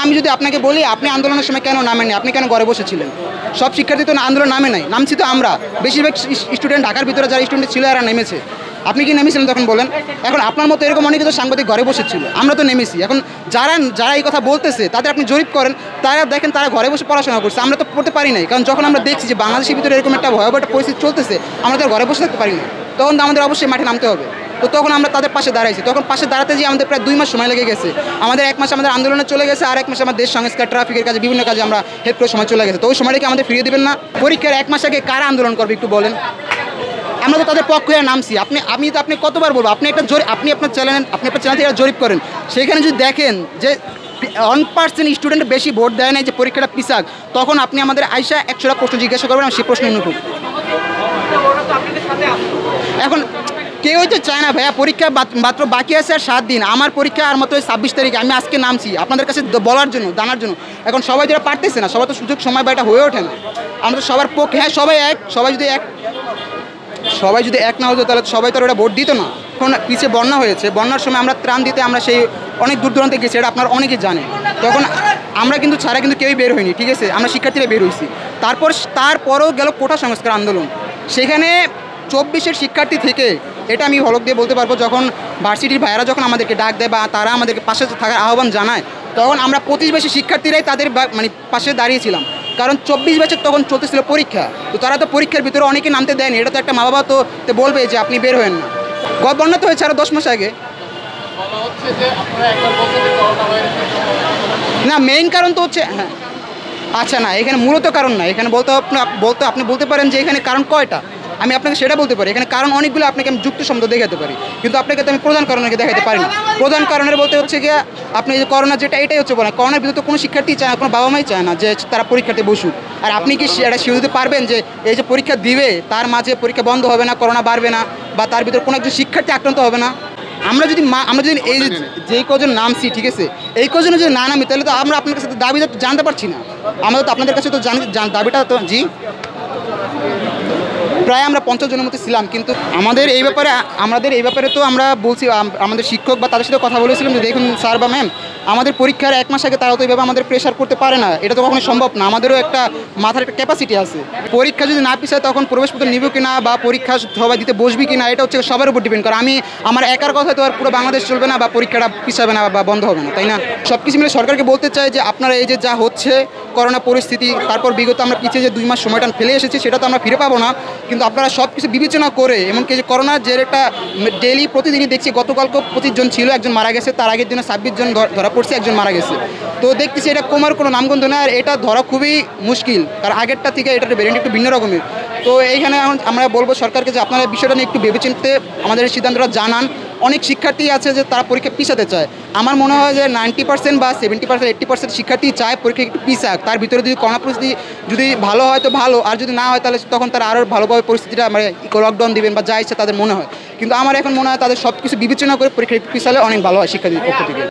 আমি যদি আপনাকে বলি আপনি আন্দোলনের সময় কেন নামেননি, আপনি কেন ঘরে বসেছিলেন? সব শিক্ষার্থী তো আন্দোলন নামে নাই, নামছি তো আমরা। বেশিরভাগ স্টুডেন্ট ঢাকার ভিতরে যারা স্টুডেন্ট ছিল এরা নেমেছে। আপনি কি নেমেছিলেন তখন বলেন? এখন আপনার মতো এরকম অনেকে তো সাংবাদিক ঘরে বসেছিল, আমরা তো নেমেছি। এখন যারা যারা এই কথা বলতেছে তাদের আপনি জরিপ করেন, তারা দেখেন তারা ঘরে বসে পড়াশোনা করছে, আমরা তো পড়তে পারি নাই। কারণ যখন আমরা দেখছি যে বাংলাদেশের ভিতরে এরকম একটা ভয়াবহ একটা পরিস্থিতি চলতেছে, আমরা তো ঘরে বসে থাকতে পারি না, তখন তো আমাদের অবশ্যই মাঠে নামতে হবে। তো তখন আমরা তাদের পাশে দাঁড়াইছি। তখন পাশে দাঁড়াতে যে আমাদের প্রায় 2 মাস সময় লেগে গেছে। আমাদের 1 মাস আমাদের আন্দোলনে চলে গেছে, আর 1 মাস আমার দেশ সংস্কার ট্রাফিকের কাজে বিভিন্ন কাজে আমরা হেল্প করে সময় চলে গেছে। তো ওই সময়টাকে আমাদের ফিরিয়ে দেবেন না? পরীক্ষার 1 মাস আগে কারা আন্দোলন করবে একটু বলেন? আমরা তো তাদের পক্ষে নামছি। আমি তো আপনি কতবার বলবো, আপনি আপনার চ্যানেল থেকে জরিপ করেন, সেখানে যদি দেখেন যে 1% স্টুডেন্ট বেশি ভোট দেয় নাই যে পরীক্ষাটা পিছাক, তখন আপনি আমাদের আইসা 100টা প্রশ্ন জিজ্ঞাসা করবেন, সেই প্রশ্ন অনুকূল। এখন কেউই তো চায় না ভাইয়া, পরীক্ষা মাত্র বাকি আছে আর 7 দিন। আমার পরীক্ষা আর মাত্র 26 তারিখে, আমি আজকে নামছি আপনাদের কাছে বলার জন্য, জানার জন্য। এখন সবাই যারা পারতেছে না, সবাই তো সুযোগ সময় বা এটা হয়ে ওঠে না। আমরা তো সবার পক্ষে, হ্যাঁ সবাই এক, সবাই যদি এক না হতো তাহলে সবাই তো ওটা ভোট দিত না। এখন পিছিয়ে বন্যা হয়েছে, বন্যার সময় আমরা ত্রাণ দিতে আমরা সেই অনেক দূর দূরান্তে গেছি, এটা আপনারা অনেকেই জানেন। তখন আমরা কিন্তু ছাড়া কিন্তু কেউই বের হয়নি, ঠিক আছে, আমরা শিক্ষার্থীরা বের হয়েছি। তারপরও গেল কোটা সংস্কার আন্দোলন, সেখানে 24-এর শিক্ষার্থী থেকে, এটা আমি হলক দিয়ে বলতে পারবো, যখন ভার্সিটির ভাইয়েরা যখন আমাদেরকে ডাক দেয় বা তারা আমাদেরকে পাশে থাকার আহ্বান জানায়, তখন আমরা 25 ব্যাচের শিক্ষার্থীরাই তাদের মানে পাশে দাঁড়িয়েছিলাম। কারণ 24 ব্যাচের তখন চলতেছিল পরীক্ষা, তো তারা তো পরীক্ষার ভিতরে অনেকে নামতে দেয়নি। এটা তো একটা মা বাবা তো বলবে যে আপনি বের হবেন না। বন্যা তো হয়েছে আরও 10 মাস আগে। না, মেইন কারণ তো হচ্ছে, হ্যাঁ আচ্ছা না, এখানে মূলত কারণ না, এখানে আপনি বলতে পারেন যে এখানে কারণ কয়টা, আমি আপনাকে সেটা বলতে পারি। এখানে কারণ অনেকগুলো আপনাকে আমি যুক্তিসম্মত দেখাতে পারি, কিন্তু আপনাকে তো আমি প্রধান কারণকে দেখাতে পারি না। প্রধান কারণের বলতে হচ্ছে গিয়ে আপনি যে করোনা, যেটা এটাই হচ্ছে বলেন, করোনার ভিতরে তো কোনো শিক্ষার্থী চায় না, কোনো বাবা মাই চায় না যে তারা পরীক্ষাতে বসুক। আর আপনি কি এটা শিওর দিতে পারবেন যে এই যে পরীক্ষা দিবে তার মাঝে পরীক্ষা বন্ধ হবে না, করোনা বাড়বে না, বা তার ভিতরে কোনো একজন শিক্ষার্থী আক্রান্ত হবে না? আমরা যদি এই যেই কজন নামছি, ঠিক আছে, এই কজনে যদি না নামি, তাহলে তো আমরা আপনার কাছে দাবি জানতে পারছি না। আমাদের তো আপনাদের কাছে তো দাবিটা তো প্রায় আমরা 50 জনের মতো ছিলাম। কিন্তু আমাদের এই ব্যাপারে তো আমরা বলছি, আমাদের শিক্ষক বা তাদের সাথে কথা বলেছিলাম যে দেখুন স্যার বা ম্যাম, আমাদের পরীক্ষার 1 মাস আগে তারা তো এইভাবে আমাদের প্রেশার করতে পারে না, এটা তো কখনো সম্ভব না। আমাদেরও একটা মাথার একটা ক্যাপাসিটি আছে। পরীক্ষা যদি না পিছায় তখন প্রবেশপত্র নিব কিনা বা পরীক্ষা সবাই দিতে বসবি কিনা, এটা হচ্ছে সবার উপর ডিপেন্ড করে। আমার একার কথা তো আর পুরো বাংলাদেশ চলবে না, বা পরীক্ষাটা পিছাবে না বা বন্ধ হবে না, তাই না? সব কিছু মিলে সরকারকে বলতে চাই যে আপনারা এই যে যা হচ্ছে করোনা পরিস্থিতি, তারপর বিগত আমরা পিছিয়ে যে 2 মাস সময়টা ফেলে এসেছি, সেটা তো আমরা ফিরে পাবো না। কিন্তু আপনারা সব কিছু বিবেচনা করে, এমনকি যে করোনার যে একটা ডেইলি প্রতিদিনই দেখছি, গতকালকে 25 জন ছিল, একজন মারা গেছে, তার আগের দিনে 26 জন ধরা পড়ছে, একজন মারা গেছে। তো দেখতেছি এটা কমার কোনো নামগন্ধ না, আর এটা ধরা খুবই মুশকিল, কারণ আগেরটা থেকে এটার ভ্যারিয়েন্ট একটু ভিন্ন রকমের। তো এইখানে আমরা বলবো সরকারকে যে আপনারা বিষয়টা নিয়ে একটু ভেবেচিন্তে আমাদের সিদ্ধান্তটা জানান। অনেক শিক্ষার্থী আছে যে তারা পরীক্ষা পিছাতে চায়। আমার মনে হয় যে 90% বা 70% 80% শিক্ষার্থী চায় পরীক্ষা একটু পিছাক। তার ভিতরে যদি করোনা পরিস্থিতি যদি ভালো হয় তো ভালো, আর যদি না হয় তাহলে তখন তারা আরও ভালোভাবে পরিস্থিতিটা মানে লকডাউন দিবেন বা যা ইচ্ছা তাদের মনে হয়। কিন্তু আমার এখন মনে হয় তাদের সব কিছু বিবেচনা করে পরীক্ষা একটু পিছালে অনেক ভালো হয় শিক্ষার্থীর পক্ষ থেকে।